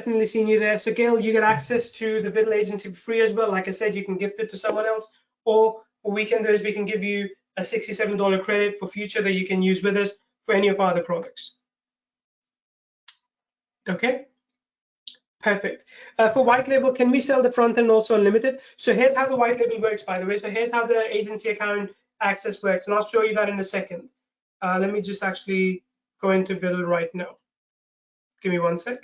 definitely seen you there. So Gail, you get access to the VIDDLE agency for free as well. Like I said, you can gift it to someone else, or what we can do is we can give you a $67 credit for future that you can use with us for any of our other products. Okay, perfect. For white label, can we sell the front end also unlimited? So here's how the white label works, by the way. So here's how the agency account access works, and I'll show you that in a second. Let me just actually go into VIDDLE right now. Give me one sec.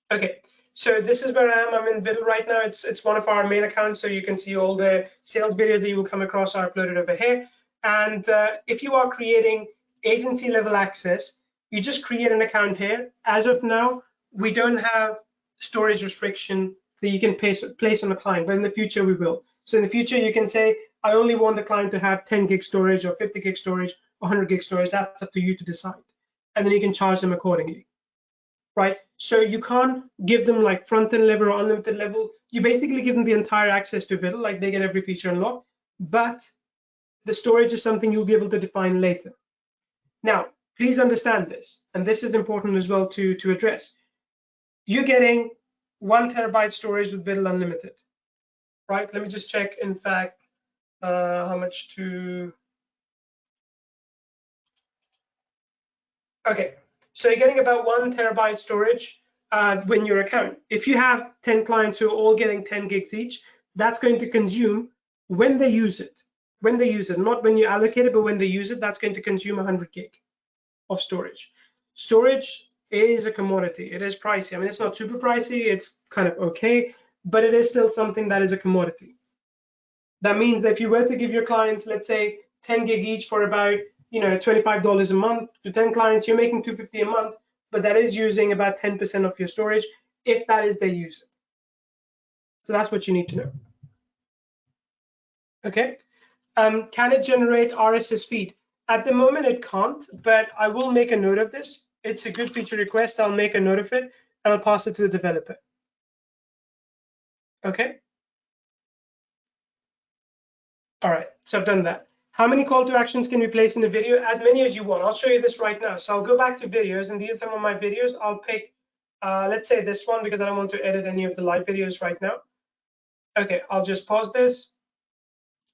Okay, so this is where I am. I'm in VIDDLE right now. It's one of our main accounts, so you can see all the sales videos that you will come across are uploaded over here. And if you are creating agency level access, you just create an account here. As of now, we don't have storage restriction that you can place on a client, but in the future we will. So in the future, you can say, I only want the client to have 10 gig storage or 50 gig storage, 100 gig storage. That's up to you to decide. And then you can charge them accordingly, right? So you can't give them like front-end level or unlimited level. You basically give them the entire access to VIDDLE, like they get every feature unlocked, but the storage is something you'll be able to define later. Now, please understand this, and this is important as well to address. You're getting 1 terabyte storage with VIDDLE Unlimited, right? Let me just check, in fact, how much to... Okay, so you're getting about 1 terabyte storage when your account. If you have 10 clients who are all getting 10 gigs each, that's going to consume when they use it. When they use it, not when you allocate it, but when they use it, that's going to consume 100 gig of storage. Storage is a commodity. It is pricey. I mean, it's not super pricey. It's kind of okay, but it is still something that is a commodity. That means that if you were to give your clients, let's say 10 gig each for about, $25 a month to 10 clients, you're making $250 a month, but that is using about 10% of your storage, if that is their use it. So that's what you need to know. Okay. Can it generate RSS feed? At the moment, it can't, but I will make a note of this. It's a good feature request. I'll make a note of it, and I'll pass it to the developer. Okay. All right, so I've done that. How many call to actions can we place in the video? As many as you want. I'll show you this right now. So I'll go back to videos, and these are some of my videos. I'll pick, let's say this one, because I don't want to edit any of the live videos right now. Okay, I'll just pause this.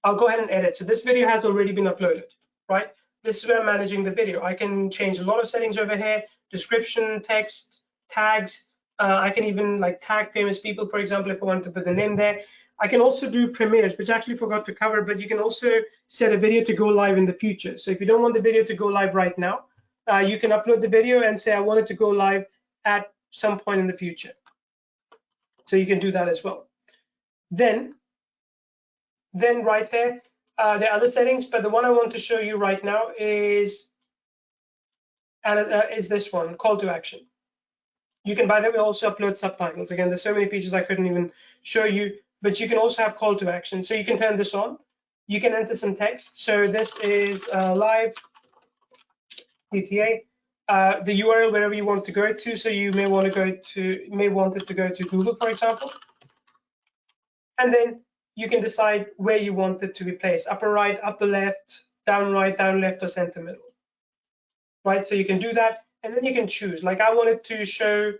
I'll go ahead and edit. So this video has already been uploaded, right? This is where I'm managing the video. I can change a lot of settings over here, description, text, tags. I can even like tag famous people, for example, if I want to put the name there. I can also do premieres, which I actually forgot to cover, but you can also set a video to go live in the future. So if you don't want the video to go live right now, you can upload the video and say, I want it to go live at some point in the future. So you can do that as well. Then right there, there are other settings, but the one I want to show you right now is this one, call to action. You can, by the way, also upload subtitles. Again, there's so many features I couldn't even show you, but you can also have call to action. So you can turn this on. You can enter some text. So this is live ETA, the URL wherever you want to go to. So you may want it to go to Google, for example. And then you can decide where you want it to be placed, upper right, upper left, down right, down left, or center middle. Right, so you can do that, and then you can choose. Like I want it to show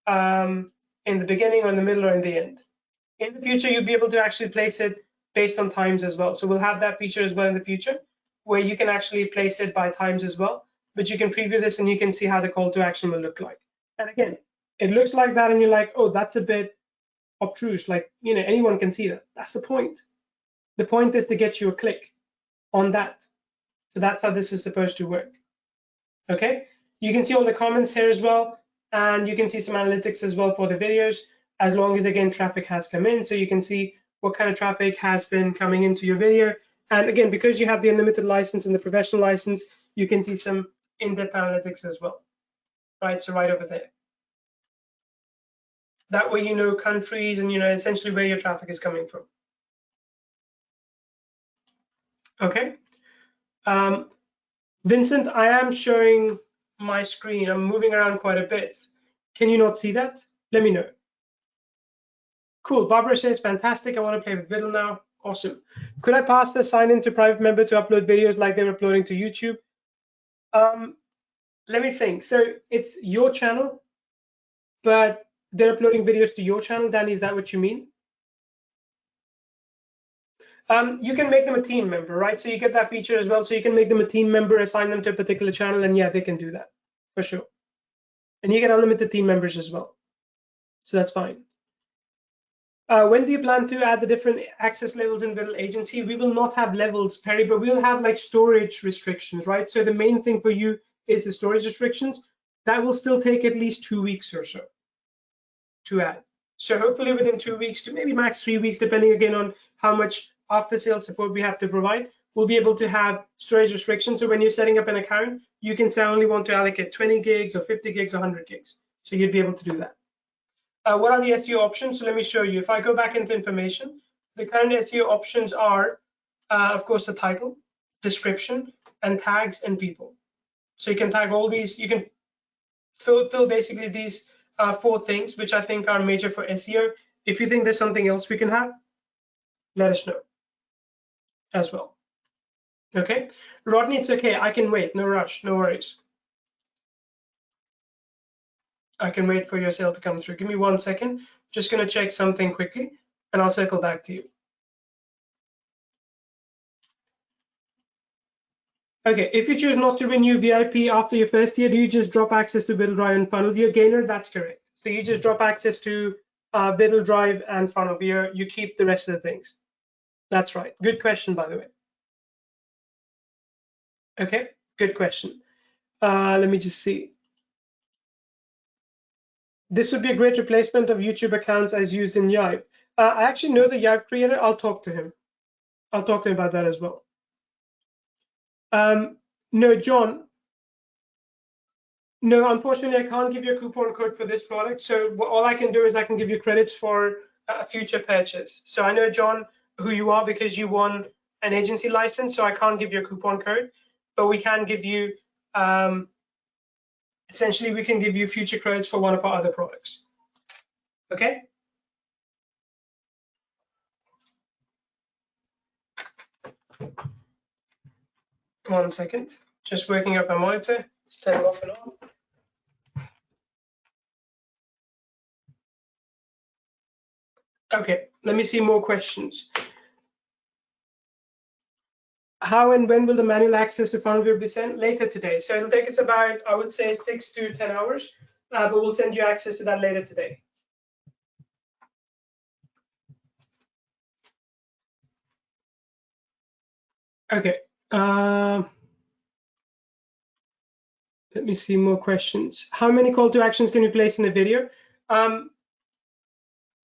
in the beginning, or in the middle, or in the end. In the future, you'll be able to actually place it based on times as well. So we'll have that feature as well in the future, where you can actually place it by times as well. But you can preview this, and you can see how the call to action will look like. And again, it looks like that, and you're like, oh, that's a bit obtruse. Like, anyone can see that. That's the point. The point is to get you a click on that. So that's how this is supposed to work. Okay, you can see all the comments here as well, and you can see some analytics as well for the videos, as long as, again, traffic has come in. So you can see what kind of traffic has been coming into your video. And again, because you have the unlimited license and the professional license, you can see some in-depth analytics as well, right? So right over there. That way you know countries and essentially where your traffic is coming from. Okay. Vincent, I am showing my screen. I'm moving around quite a bit. Can you not see that? Let me know. Cool. Barbara says, fantastic. I want to play with VIDDLE now. Awesome. Could I pass the sign in to private member to upload videos like they're uploading to YouTube? Let me think. So it's your channel, but They're uploading videos to your channel. Danny, is that what you mean? You can make them a team member, right? So you get that feature as well. So you can make them a team member, assign them to a particular channel, and yeah, they can do that for sure. And you get unlimited team members as well. So that's fine. When do you plan to add the different access levels in VIDDLE agency? We will not have levels, Perry, but we'll have like storage restrictions, right? So the main thing for you is the storage restrictions. That will still take at least 2 weeks or so to add. So hopefully within 2 weeks to maybe max 3 weeks, depending again on how much after sales support we have to provide, we'll be able to have storage restrictions. So when you're setting up an account, you can say I only want to allocate 20 gigs or 50 gigs or 100 gigs. So you'd be able to do that. What are the SEO options? So let me show you. If I go back into information, the current SEO options are, of course, the title, description, and tags and people. So you can tag all these. You can fill basically these 4 things, which I think are major for SEO. If you think there's something else we can have, let us know as well. Okay, Rodney, it's okay. I can wait. No rush. No worries. I can wait for your sale to come through. Give me 1 second. Just going to check something quickly, and I'll circle back to you. Okay, if you choose not to renew VIP after your first year, do you just drop access to VIDDLE Drive and Funnel Viewer Gainer? That's correct. So you just drop access to VIDDLE Drive and Funnel Viewer. You keep the rest of the things. That's right. Good question, by the way. Okay, good question. Let me just see. This would be a great replacement of YouTube accounts as used in Yive. I actually know the Yive creator. I'll talk to him. I'll talk to him about that as well. No, John. No, unfortunately, I can't give you a coupon code for this product. So all I can do is I can give you credits for a future purchase. So I know, John, who you are because you won an agency license. So I can't give you a coupon code, but we can give you, essentially, we can give you future credits for one of our other products. Okay. 1 second. Just working up my monitor. Just turn it off and on. Okay, let me see more questions. How and when will the manual access to Funnel Viewer be sent? Later today. So it'll take us about, I would say, 6 to 10 hours, but we'll send you access to that later today. Okay. Let me see more questions. How many call to actions can you place in a video?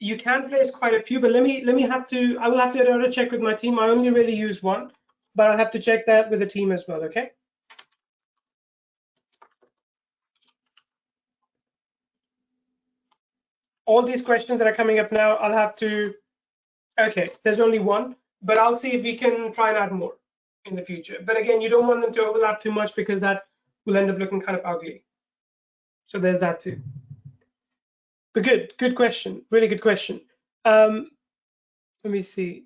You can place quite a few, but I will have to check with my team. I only really use one, but I'll have to check that with the team as well, okay? All these questions that are coming up now, I'll have to, okay, there's only one, but I'll see if we can try and add more in the future. But again, you don't want them to overlap too much because that will end up looking kind of ugly. So there's that too. But good question, really good question. Let me see.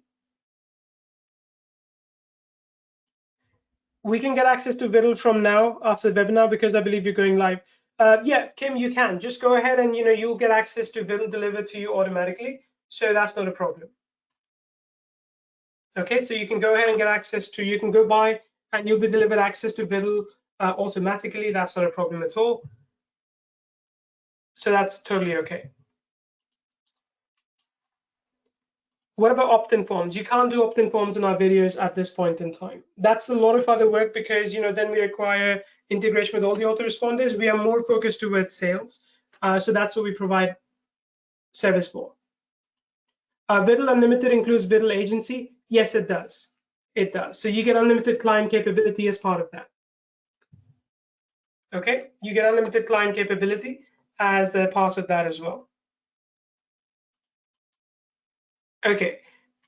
We can get access to VIDDLE from now after the webinar because I believe you're going live. Yeah, Kim, you can just go ahead and you'll get access to VIDDLE delivered to you automatically. So that's not a problem. Okay, so you can go ahead and get access to, you can go by and you'll be delivered access to VIDDLE automatically. That's not a problem at all. So that's totally okay. What about opt-in forms? You can't do opt-in forms in our videos at this point in time. That's a lot of other work because then we require integration with all the autoresponders. We are more focused towards sales. So that's what we provide service for. VIDDLE Unlimited includes VIDDLE Agency. Yes, it does. It does. So you get unlimited client capability as part of that. Okay, you get unlimited client capability as a part of that as well. Okay,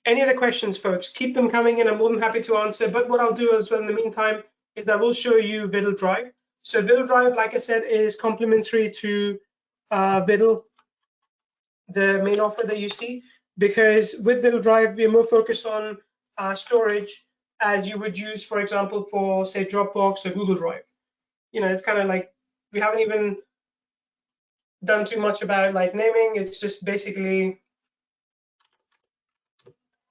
any other questions, folks? Keep them coming in. I'm more than happy to answer. But what I'll do as well in the meantime is I will show you VIDDLE Drive. So VIDDLE Drive, like I said, is complementary to VIDDLE, the main offer that you see, because with VIDDLE Drive, we're more focused on storage as you would use, for example, for say Dropbox or Google Drive. It's kind of like we haven't even done too much about like naming. It's just basically,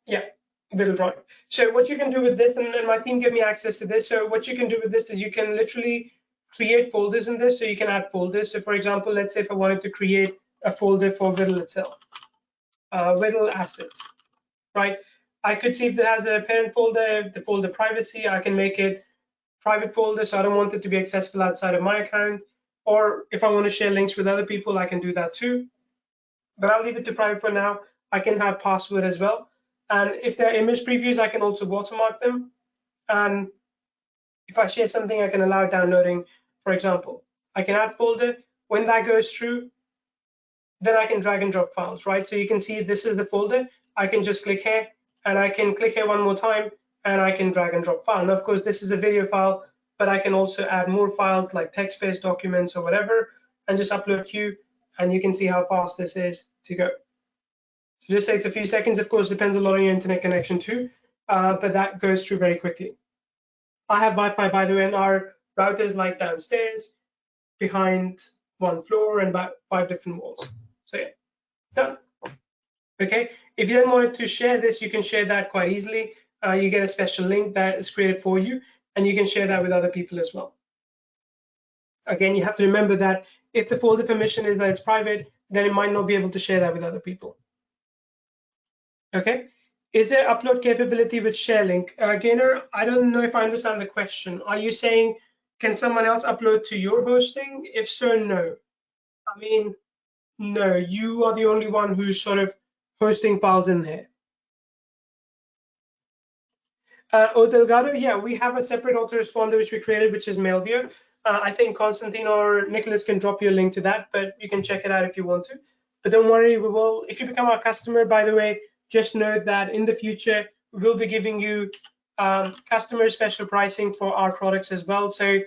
yeah, VIDDLE Drive. So what you can do with this, and my team gave me access to this. So what you can do with this is you can literally create folders in this. So you can add folders. So for example, let's say if I wanted to create a folder for VIDDLE itself, VIDDLE assets, right? I could see if it has a parent folder, the folder privacy. I can make it private folder, so I don't want it to be accessible outside of my account. Or if I want to share links with other people, I can do that too. But I'll leave it to private for now. I can have password as well. And if there are image previews, I can also watermark them. And if I share something, I can allow downloading, for example. I can add folder. When that goes through, then I can drag and drop files, right? So you can see this is the folder. I can just click here, and I can click here one more time, and I can drag and drop file. Now, of course, this is a video file, but I can also add more files like text-based documents or whatever, and just upload queue, and you can see how fast this is to go. So just takes a few seconds. Of course, depends a lot on your internet connection too, but that goes through very quickly. I have Wi-Fi, by the way, and our router is like downstairs, behind one floor, and about 5 different walls. So yeah, done. Okay, if you then wanted to share this, you can share that quite easily. You get a special link that is created for you, and you can share that with other people as well. Again, you have to remember that if the folder permission is that it's private, then it might not be able to share that with other people. Okay, is there upload capability with share link? Gainer, I don't know if I understand the question. Are you saying, can someone else upload to your hosting? If so, no. I mean, no, you are the only one who's sort of hosting files in here. Delgado, yeah, we have a separate autoresponder which we created, which is Mailview. I think Constantine or Nicholas can drop you a link to that, but you can check it out if you want to. But don't worry, we will. If you become our customer, by the way, just note that in the future we will be giving you customer special pricing for our products as well. So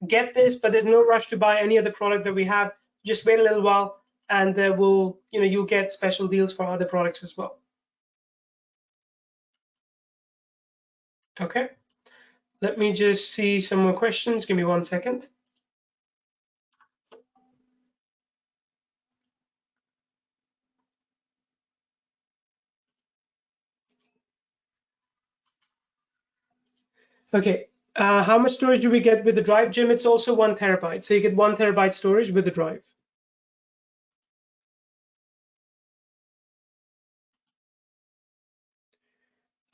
get this, but there's no rush to buy any other product that we have. Just wait a little while, and you'll get special deals for other products as well. Okay. Let me just see some more questions. Give me 1 second. Okay, how much storage do we get with the drive, Jim? It's also 1 terabyte. So you get 1 terabyte storage with the drive.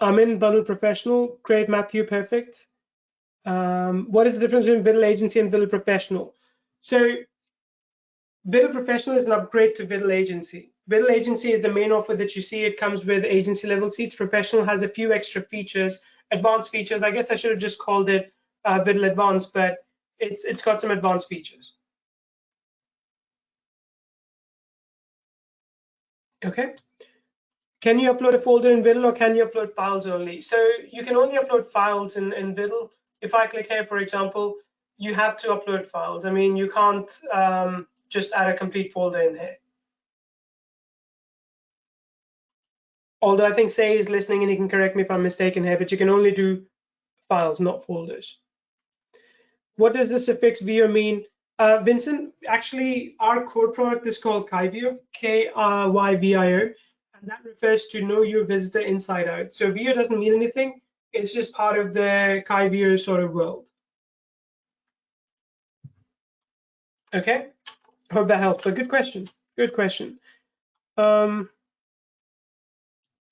I'm in Bundle Professional. Great, Matthew, perfect. What is the difference between VIDDLE Agency and VIDDLE Professional? So VIDDLE Professional is an upgrade to VIDDLE Agency. VIDDLE Agency is the main offer that you see. It comes with agency level seats. Professional has a few extra features, advanced features. I guess I should have just called it VIDDLE Advanced, but it's got some advanced features. Okay. Can you upload a folder in VIDDLE, or can you upload files only? So you can only upload files in VIDDLE. If I click here, for example, you have to upload files. I mean, you can't just add a complete folder in here. Although I think Say is listening and he can correct me if I'm mistaken here, but you can only do files, not folders. What does the suffix Vio mean? Vincent, actually, our core product is called Kyvio, Kyvio, and that refers to know your visitor inside out. So Vio doesn't mean anything. It's just part of the Kyvio sort of world. Okay, hope that helps. So good question. Good question. Let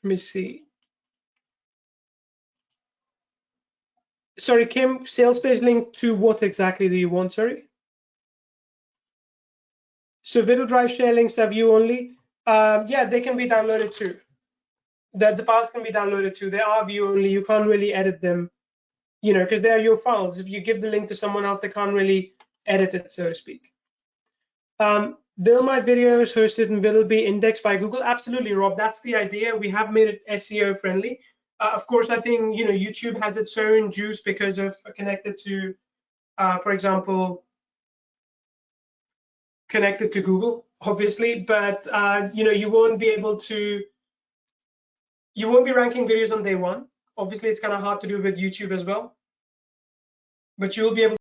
me see. Sorry, Kim, sales page link to what exactly do you want? Sorry. So VIDDLE Drive share links are view only. Yeah, they can be downloaded too. The files can be downloaded too. They are view only. You can't really edit them, because they are your files. If you give the link to someone else, they can't really edit it, so to speak. Will my videos hosted in VIDDLE be indexed by Google? Absolutely, Rob. That's the idea. We have made it SEO friendly. Of course, I think YouTube has its own juice because of connected to, for example, connected to Google, obviously. But you won't be able to. You won't be ranking videos on day one. Obviously, it's kind of hard to do with YouTube as well. But you will be able